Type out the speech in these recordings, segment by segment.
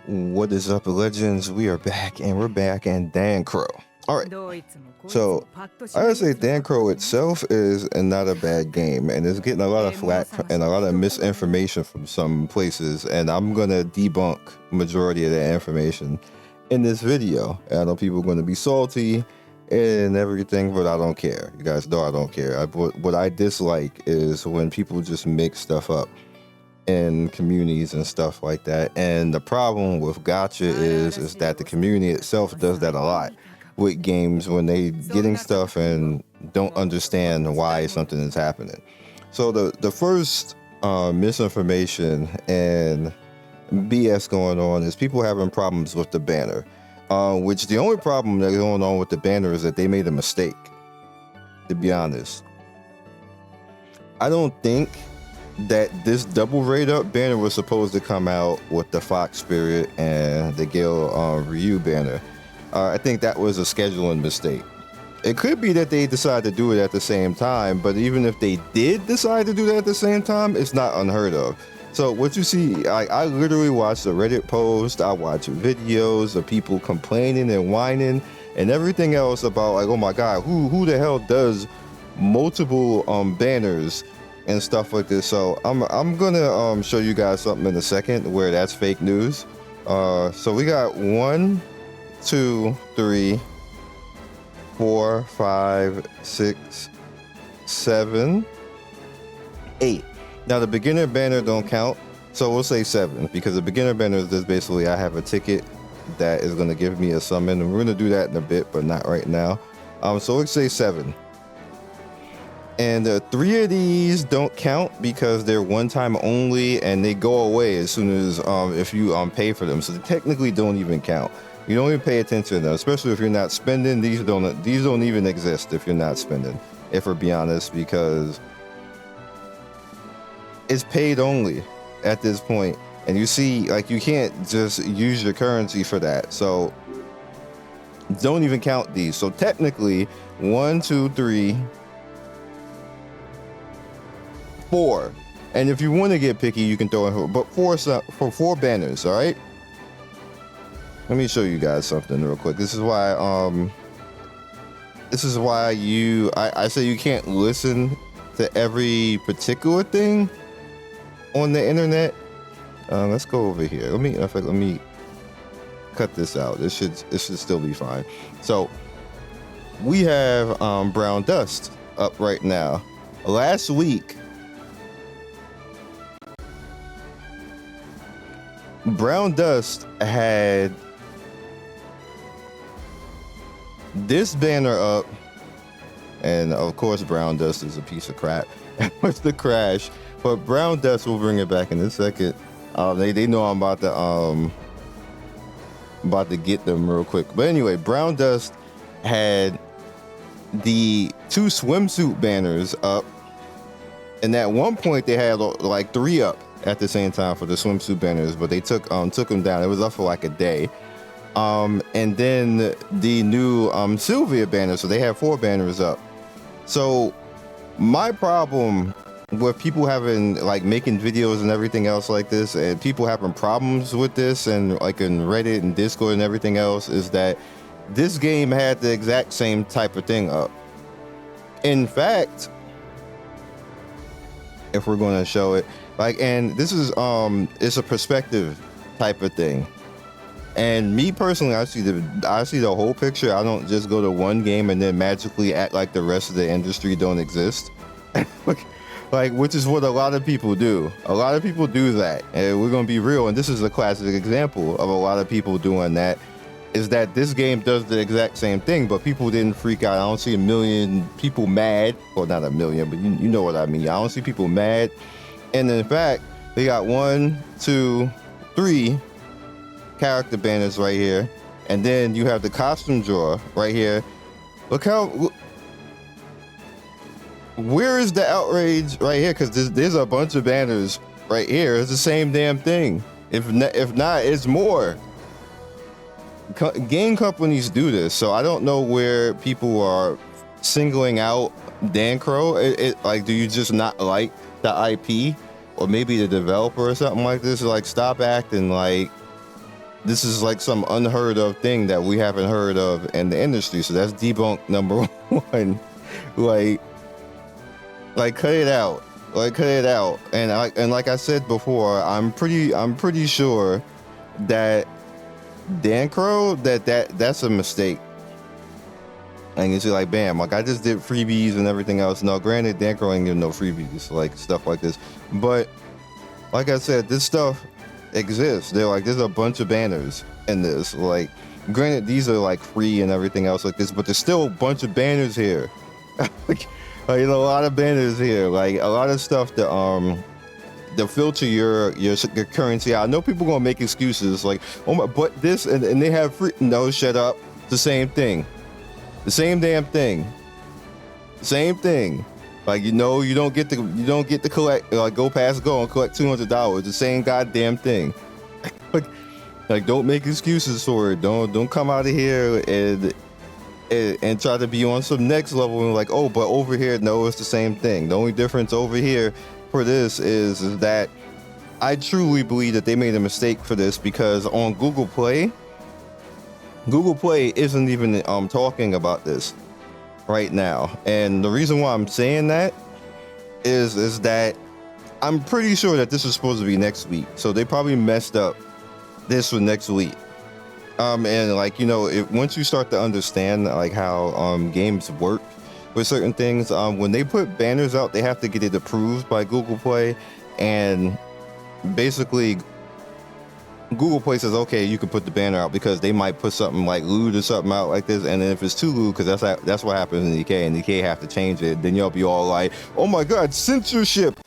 What is up, legends? We are back, and we're back in DanCrow. All right. So I gotta say, DanCrow itself is not a bad game, and it's getting a lot of flack and a lot of misinformation from some places. And I'm gonna debunk majority of that information in this video. And I know people are gonna be salty and everything, but I don't care. You guys know I don't care. What I dislike is when people just mix stuff up in communities and stuff like that. And the problem with gacha is that the community itself does that a lot with games when they getting stuff and don't understand why something is happening. So the first misinformation and BS going on is people having problems with the banner, which the only problem that's going on with the banner is that they made a mistake. To be honest, I don't think that this double raid up banner was supposed to come out with the Fox Spirit and the Gale Ryu banner. I think that was a scheduling mistake. It could be that they decided to do it at the same time, but even if they did decide to do that at the same time, it's not unheard of. So what you see, I literally watched a Reddit post, I watched videos of people complaining and whining and everything else about, like, oh my God, who the hell does multiple banners and stuff like this. So I'm gonna show you guys something in a second where that's fake news. So we got 1, 2, 3, 4, 5, 6, 7, 8. Now the beginner banner don't count, so we'll say 7 because the beginner banner is just basically I have a ticket that is going to give me a summon, and we're going to do that in a bit, but not right now. So let's say 7. And 3 of these don't count because they're one time only and they go away as soon as if you pay for them. So they technically don't even count. You don't even pay attention to them, especially if you're not spending. These don't even exist if you're not spending, if we're being honest, because it's paid only at this point. And you see, like, you can't just use your currency for that. So don't even count these. So technically 1, 2, 3, 4, and if you want to get picky, you can throw in, but for 4 banners. All right, let me show you guys something real quick. This is why I say you can't listen to every particular thing on the internet. Let's go over here. Let me cut this out. This should still be fine. So we have Brown Dust up right now. Last week, Brown Dust had this banner up, and of course Brown Dust is a piece of crap. What's the crash? But Brown Dust, will bring it back in a second. They know I'm about to get them real quick. But anyway, Brown Dust had the 2 swimsuit banners up, and at one point they had like 3 up at the same time for the swimsuit banners, but they took them down. It was up for like a day. And then the new Sylvia banner, so they have 4 banners up. So my problem with people having, like, making videos and everything else like this, and people having problems with this, and like in Reddit and Discord and everything else, is that this game had the exact same type of thing up. In fact, if we're going to show it, like, and this is it's a perspective type of thing. And me personally, I see the whole picture. I don't just go to one game and then magically act like the rest of the industry don't exist. Like, which is what a lot of people do. A lot of people do that, and we're gonna be real. And this is a classic example of a lot of people doing that. Is that this game does the exact same thing, but people didn't freak out. I don't see a million people mad. Well, not a million, but you know what I mean. I don't see people mad. And in fact, they got 1, 2, 3 character banners right here, and then you have the costume drawer right here. Look how. Where is the outrage right here? Because there's a bunch of banners right here. It's the same damn thing. If not, it's more. Game companies do this, so I don't know where people are singling out DanCrow. Like, do you just not like the IP, or maybe the developer or something like this? Like, stop acting like this is like some unheard of thing that we haven't heard of in the industry. So that's debunk number one. Like cut it out. Like cut it out. And like I said before, I'm pretty sure that DanCrow, that's a mistake. And it's like, bam, like I just did freebies and everything else. Now, granted, DanCrow ain't giving no freebies, like stuff like this. But like I said, this stuff exists. They're like, there's a bunch of banners in this. Like, granted, these are like free and everything else like this, but there's still a bunch of banners here. Like, you know, a lot of banners here. Like a lot of stuff that filter your currency out. I know people gonna make excuses like, oh my, but this and they have free. No, shut up. It's the same thing. The same damn thing. Same thing. Like, you know, you don't get to collect, like go past go and collect $200. The same goddamn thing. like don't make excuses for it. Don't come out of here and try to be on some next level and like, oh, but over here, no, it's the same thing. The only difference over here for this is that I truly believe that they made a mistake for this, because on Google Play isn't even talking about this right now. And the reason why I'm saying that is that I'm pretty sure that this is supposed to be next week. So they probably messed up this for next week. And like, you know, once you start to understand like how games work with certain things, when they put banners out, they have to get it approved by Google Play, and basically Google Play says, okay, you can put the banner out, because they might put something like lewd or something out like this, and then if it's too lewd, because that's what happens in DK, and DK have to change it, then you'll be all like, oh my god, censorship,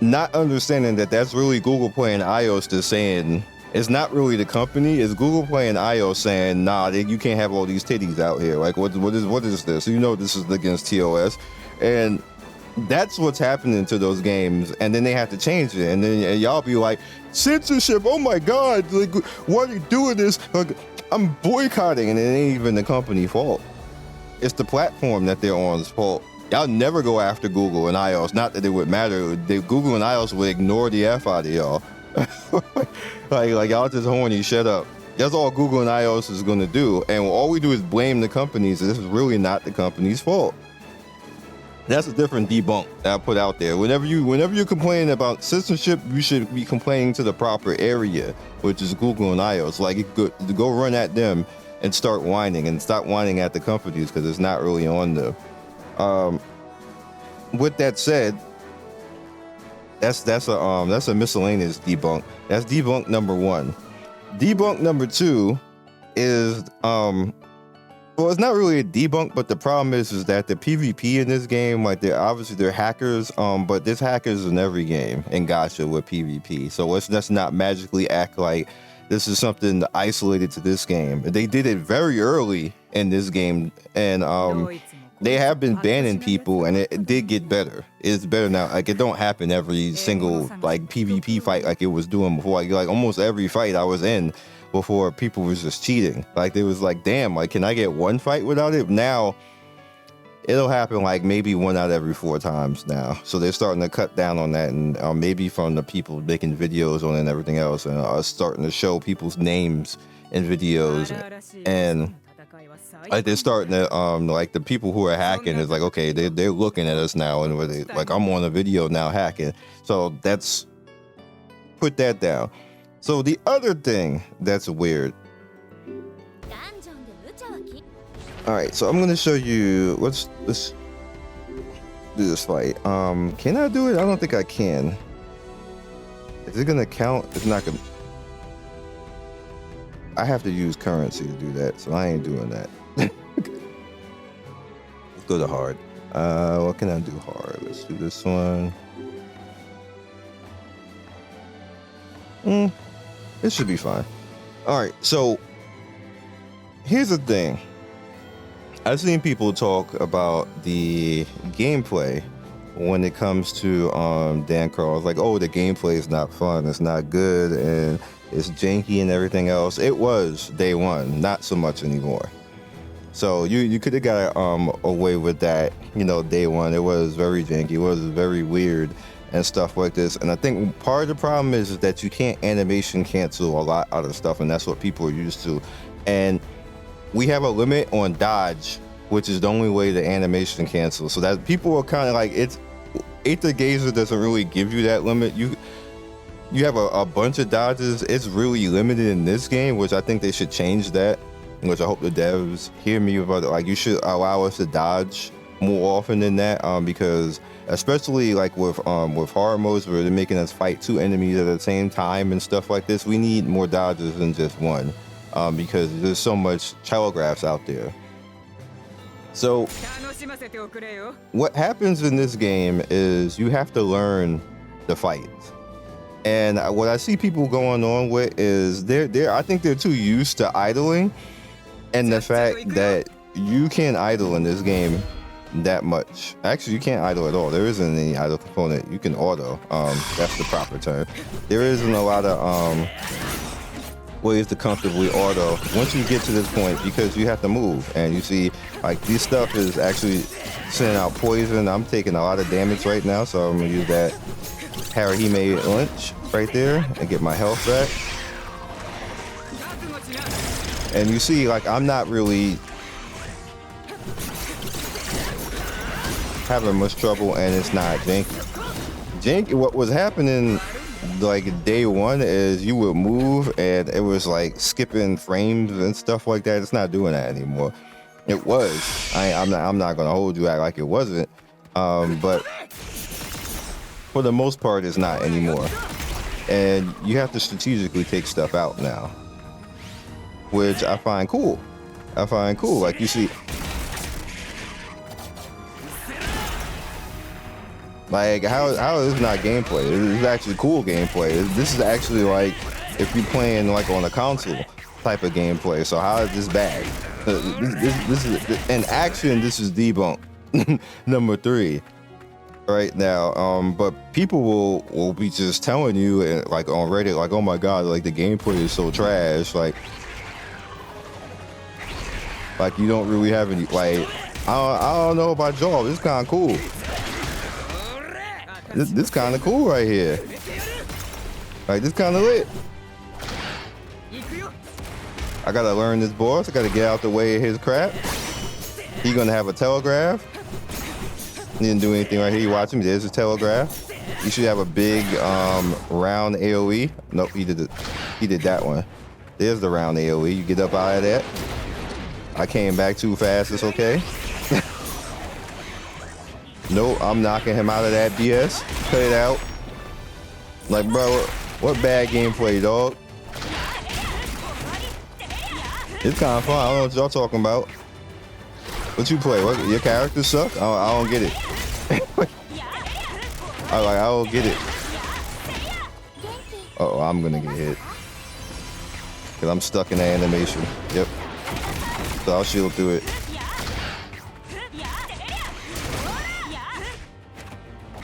not understanding that that's really Google Play and iOS just saying, it's not really the company, it's Google Play and iOS saying, nah, you can't have all these titties out here. Like, what is this? You know, this is against TOS, and that's what's happening to those games, and then they have to change it, and then y'all be like, censorship, oh my god, like, why are you doing this? Like, I'm boycotting, and it ain't even the company fault. It's the platform that they're on's fault. Y'all never go after Google and iOS. Not that it would matter. Google and iOS would ignore the F out of y'all. like y'all just horny, shut up. That's all Google and iOS is gonna do, and all we do is blame the companies. This is really not the company's fault. That's a different debunk that I put out there. Whenever you're complaining about censorship, you should be complaining to the proper area, which is Google and iOS. Like, go run at them and start whining, and stop whining at the companies, because it's not really on them. With that said, that's a miscellaneous debunk. That's debunk number one. Debunk number two is well, it's not really a debunk, but the problem is that the PvP in this game, like, they're hackers, but there's hackers in every game in gacha with PvP. So let's not magically act like this is something isolated to this game. They did it very early in this game, and they have been banning people, and it did get better. It's better now. Like, it don't happen every single like PvP fight like it was doing before. Like almost every fight I was in before, people was just cheating. Like, they was like, damn, like, can I get one fight without it? Now it'll happen like maybe 1 out of every 4 times now. So they're starting to cut down on that, and maybe from the people making videos on it and everything else, and starting to show people's names in videos, and like, they're starting to like, the people who are hacking is like, okay, they're looking at us now, and they like, I'm on a video now hacking. So that's, put that down. So the other thing that's weird. All right, so I'm gonna show you. Let's do this fight. Can I do it? I don't think I can. Is it gonna count? It's not gonna. I have to use currency to do that, so I ain't doing that. Let's go to hard. What can I do hard? Let's do this one. It should be fine. All right, so here's the thing. I've seen people talk about the gameplay when it comes to DanCrow. It's like, oh, the gameplay is not fun, it's not good, and it's janky and everything else. It was day one, not so much anymore. So you could have got away with that, you know, day one. It was very janky, it was very weird, and stuff like this. And I think part of the problem is that you can't animation cancel a lot out of stuff, and that's what people are used to. And we have a limit on dodge, which is the only way the animation cancels. So that people are kind of like, it's Aether Gazer doesn't really give you that limit. You have a bunch of dodges. It's really limited in this game, which I think they should change that, which I hope the devs hear me about it. Like, you should allow us to dodge more often than that, because especially like with hard modes where they're making us fight two enemies at the same time and stuff like this, we need more dodges than just one, because there's so much telegraphs out there. So what happens in this game is you have to learn the fights. And what I see people going on with is I think they're too used to idling, and the fact that you can't idle in this game that much. Actually, you can't idle at all. There isn't any idle component. You can auto. That's the proper term. There isn't a lot of ways to comfortably auto once you get to this point, because you have to move. And you see, like, this stuff is actually sending out poison. I'm taking a lot of damage right now, so I'm gonna use that Harahime Lynch right there and get my health back. And you see, like, I'm not really having much trouble, and it's not janky. What was happening like day one is you would move and it was like skipping frames and stuff like that. It's not doing that anymore. It was. I'm not gonna hold you out like it wasn't, but for the most part it's not anymore. And you have to strategically take stuff out now, which I find cool. Like, you see, like, how is this not gameplay? This is actually cool gameplay. This is actually like if you're playing like on a console type of gameplay. So how is this bad? This is in action. This is debunk number 3 right now. But people will be just telling you, like on Reddit, like, oh my god, like the gameplay is so trash. Like you don't really have any, like, I don't know about y'all. This is kind of cool. This kind of cool right here. Like, this kind of lit. I gotta learn this boss. I gotta get out the way of his crap. He gonna have a telegraph. He didn't do anything right here. You watch him. There's his telegraph. You should have a big round AOE. Nope, he did that one. There's the round AOE. You get up out of that. I came back too fast. It's okay. Nope, I'm knocking him out of that BS. Cut it out. Like, bro, what bad gameplay, dog? It's kind of fun. I don't know what y'all talking about. What you play? What, your characters suck? I don't get it. I don't get it. Uh-oh, I'm gonna get hit. Because I'm stuck in the animation. Yep. So I'll shield through it.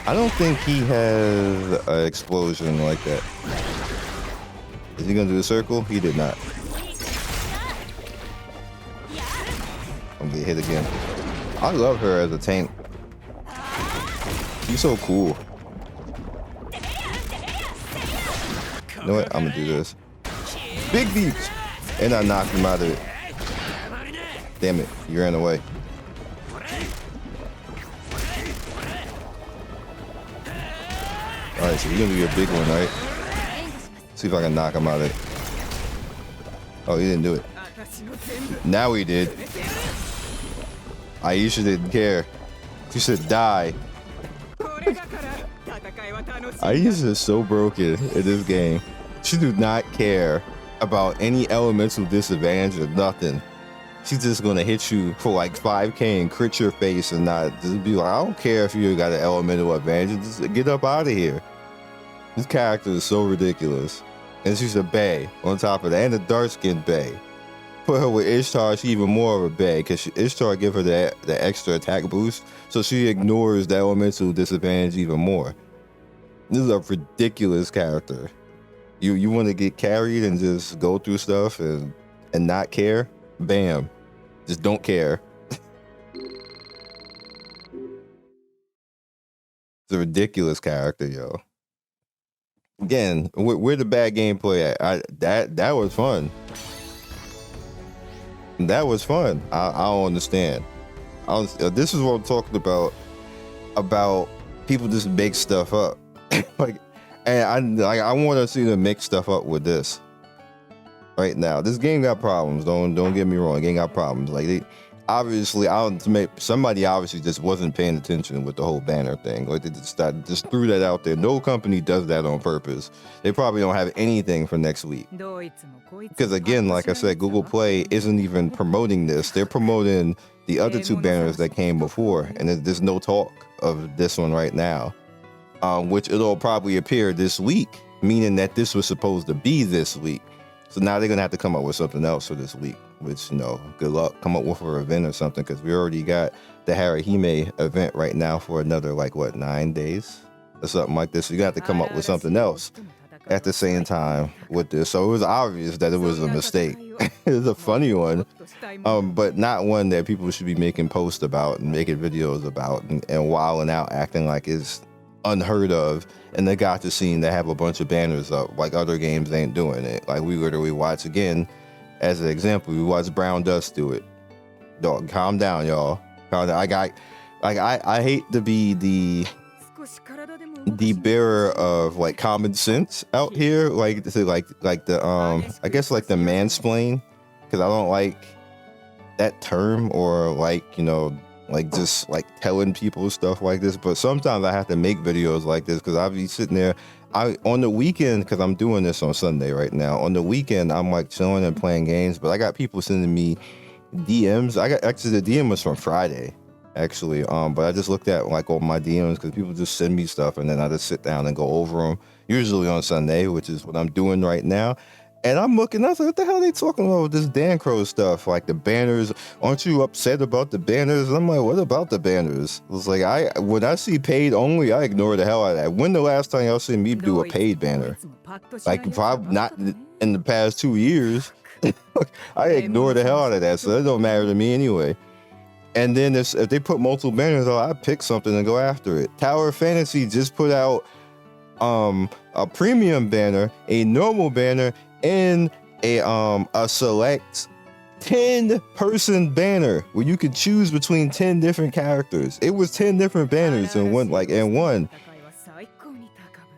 I don't think he has an explosion like that. Is he gonna do a circle? He did not. I'm gonna get hit again. I love her as a tank. She's so cool. You know what? I'm gonna do this. Big beats! And I knocked him out of it. Damn it, you ran away. Alright, so you're gonna do your big one, right? See if I can knock him out of it. Oh, he didn't do it. Now he did. Aisha didn't care. She said die. Aisha is so broken in this game. She do not care about any elemental disadvantage or nothing. She's just gonna hit you for like 5k and crit your face and not just be like, I don't care if you got an elemental advantage, just get up out of here. This character is so ridiculous. And she's a bae on top of that, and a dark-skinned bae. Put her with Ishtar, she even more of a bae, because Ishtar give her the extra attack boost, so she ignores the elemental disadvantage even more. This is a ridiculous character. You want to get carried and just go through stuff and not care? Bam. Just don't care. It's a ridiculous character, yo. Again, where the bad gameplay at? That was fun. That was fun. I don't understand. This is what I'm talking about people just make stuff up. Like, and I want to see them make stuff up with this. Right now, this game got problems. Don't get me wrong. The game got problems. Like somebody obviously just wasn't paying attention with the whole banner thing. Like they just threw that out there. No company does that on purpose. They probably don't have anything for next week. Because again, like I said, Google Play isn't even promoting this. They're promoting the other two banners that came before, and there's no talk of this one right now. Which it'll probably appear this week, meaning that this was supposed to be this week. So now they're gonna have to come up with something else for this week, which, you know, good luck. Come up with an event or something, because we already got the Harahime event right now for another, like, what, 9 days or something like this. So you got to come up with something else at the same time with this. So it was obvious that it was a mistake. It was a funny one, but not one that people should be making posts about and making videos about and wilding out, acting like it's unheard of in the gacha scene to have a bunch of banners up like other games ain't doing it. Like we literally watch, again, as an example, we watch Brown Dust do it. Dog, calm down, y'all. Calm down. I hate to be the bearer of like common sense out here, like the I guess like the mansplain, because I don't like that term, or like, you know, like just like telling people stuff like this. But sometimes I have to make videos like this because I'll be sitting there on the weekend, because I'm doing this on Sunday right now. On the weekend, I'm like chilling and playing games, but I got people sending me DMs. Actually, the DM was from Friday, actually. But I just looked at like all my DMs because people just send me stuff, and then I just sit down and go over them, usually on Sunday, which is what I'm doing right now. And I'm looking, I was like, what the hell are they talking about with this Dan Crow stuff? Like the banners, aren't you upset about the banners? And I'm like, what about the banners? It was like, when I see paid only, I ignore the hell out of that. When the last time y'all seen me do a paid banner? Like, probably not in the past 2 years. I ignore the hell out of that, so it don't matter to me anyway. And then if they put multiple banners on, I pick something and go after it. Tower of Fantasy just put out a premium banner, a normal banner, and a select 10-person banner where you could choose between 10 different characters. It was 10 different banners in one.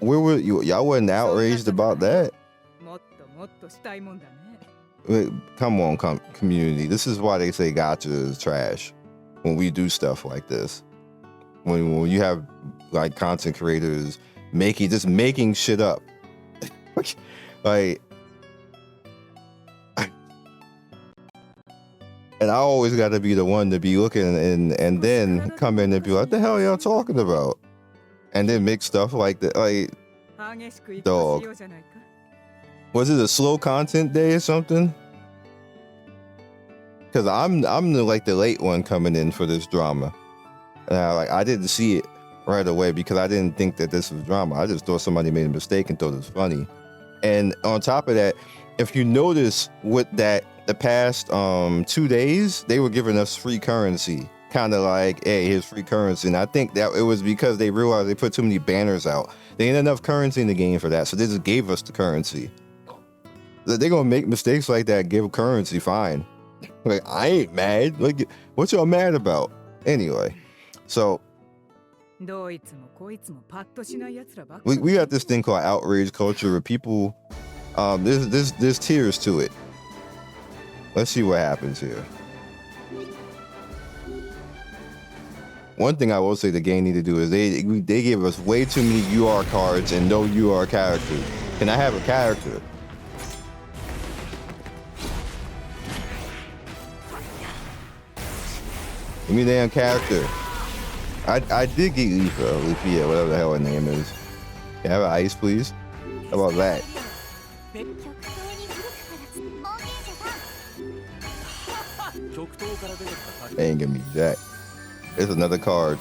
Where were you? Y'all wasn't outraged about that? Come on, community. This is why they say gacha is trash when we do stuff like this. When you have like content creators making shit up. Like, and I always got to be the one to be looking and then come in and be like, what the hell y'all talking about? And then make stuff like that. Like, dog. Was it a slow content day or something? Because I'm the late one coming in for this drama. And I didn't see it right away because I didn't think that this was drama. I just thought somebody made a mistake and thought it was funny. And on top of that, if you notice with that, the past 2 days, they were giving us free currency. Kind of like, hey, here's free currency. And I think that it was because they realized they put too many banners out. They ain't enough currency in the game for that, so they just gave us the currency. They're gonna make mistakes like that, give currency, fine. Like, I ain't mad. Like, what y'all mad about? Anyway, so we got this thing called outrage culture where people, there's tiers to it. Let's see what happens here. One thing I will say the game need to do is they give us way too many UR cards and no UR characters. Can I have a character? Give me a damn character. I did get Leafia, whatever the hell her name is. Can I have an ice, please? How about that? They ain't give me jack. There's another card.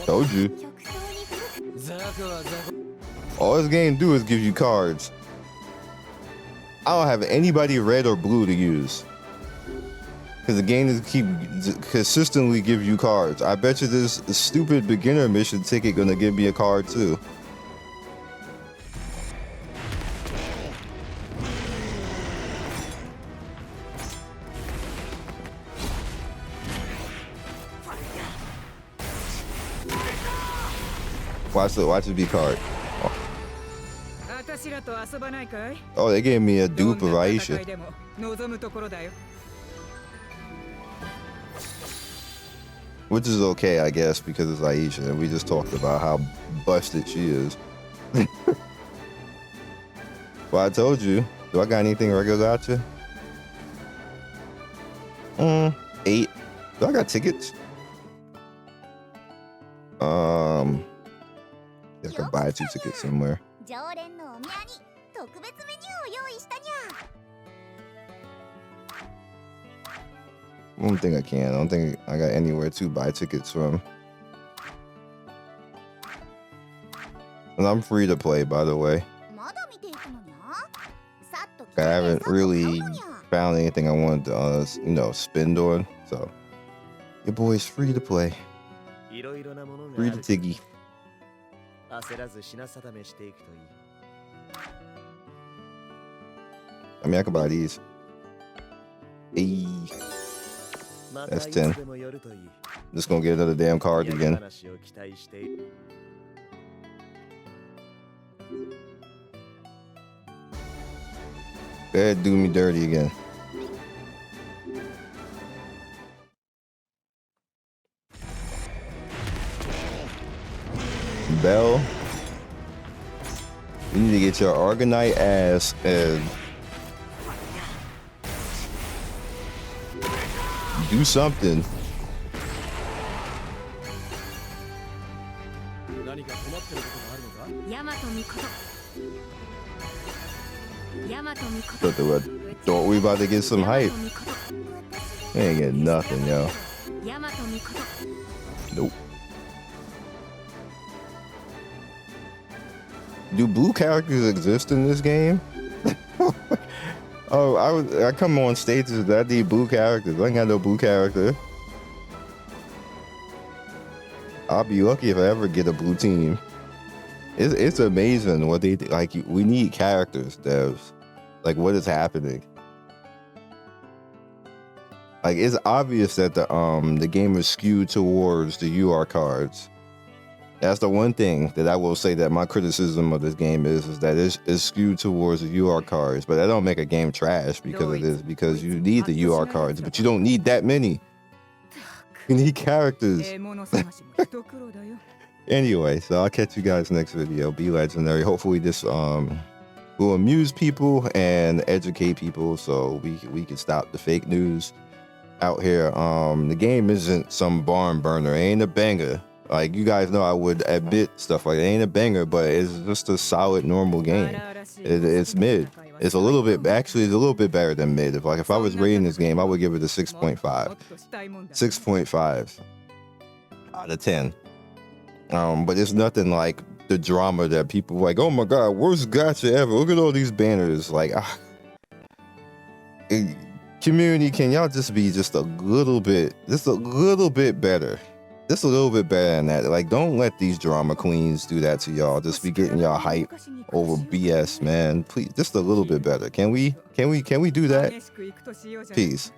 Told you. All this game do is give you cards. I don't have anybody red or blue to use. Because the game is keep consistently give you cards. I bet you this stupid beginner mission ticket gonna give me a card too. Watch it be card. Oh, they gave me a dupe of Aisha. Which is okay, I guess, because it's Aisha, and we just talked about how busted she is. Well, I told you. Do I got anything regular gacha? 8. Do I got tickets? I can buy 2 tickets somewhere. I don't think I can. I don't think I got anywhere to buy tickets from. And I'm free to play, by the way. I haven't really found anything I wanted to, spend on. So, your boy's free to play. Free to Tiggy. I mean, I could buy these. Hey. That's 10. Just gonna get another damn card again. Go ahead, do me dirty again. Bell, you need to get your Argonite ass and do something. Thought we about to get some hype. We ain't getting nothing, yo. Nope. Do blue characters exist in this game? Oh, I come on stages that I need blue characters. I ain't got no blue character. I'll be lucky if I ever get a blue team. It's amazing what they like. We need characters, devs. Like, what is happening? Like, it's obvious that the game is skewed towards the UR cards. That's the one thing that I will say that my criticism of this game is that it's skewed towards the UR cards, but that don't make a game trash because it is, because you need the UR cards, but you don't need that many. You need characters. Anyway, so I'll catch you guys next video. Be legendary. Hopefully this will amuse people and educate people so we can stop the fake news out here. The game isn't some barn burner. It ain't a banger. Like, you guys know I would admit stuff like it ain't a banger, but it's just a solid normal game. It's mid. It's a little bit, actually it's a little bit better than mid. If I was rating this game, I would give it a 6.5. 6.5 out of 10. But it's nothing like the drama that people like, oh my god, worst gacha ever. Look at all these banners. Like, community, can y'all just be just a little bit better? Just a little bit better than that. Like, don't let these drama queens do that to y'all. Just be getting y'all hype over BS, man. Please, just a little bit better. Can we do that? Peace.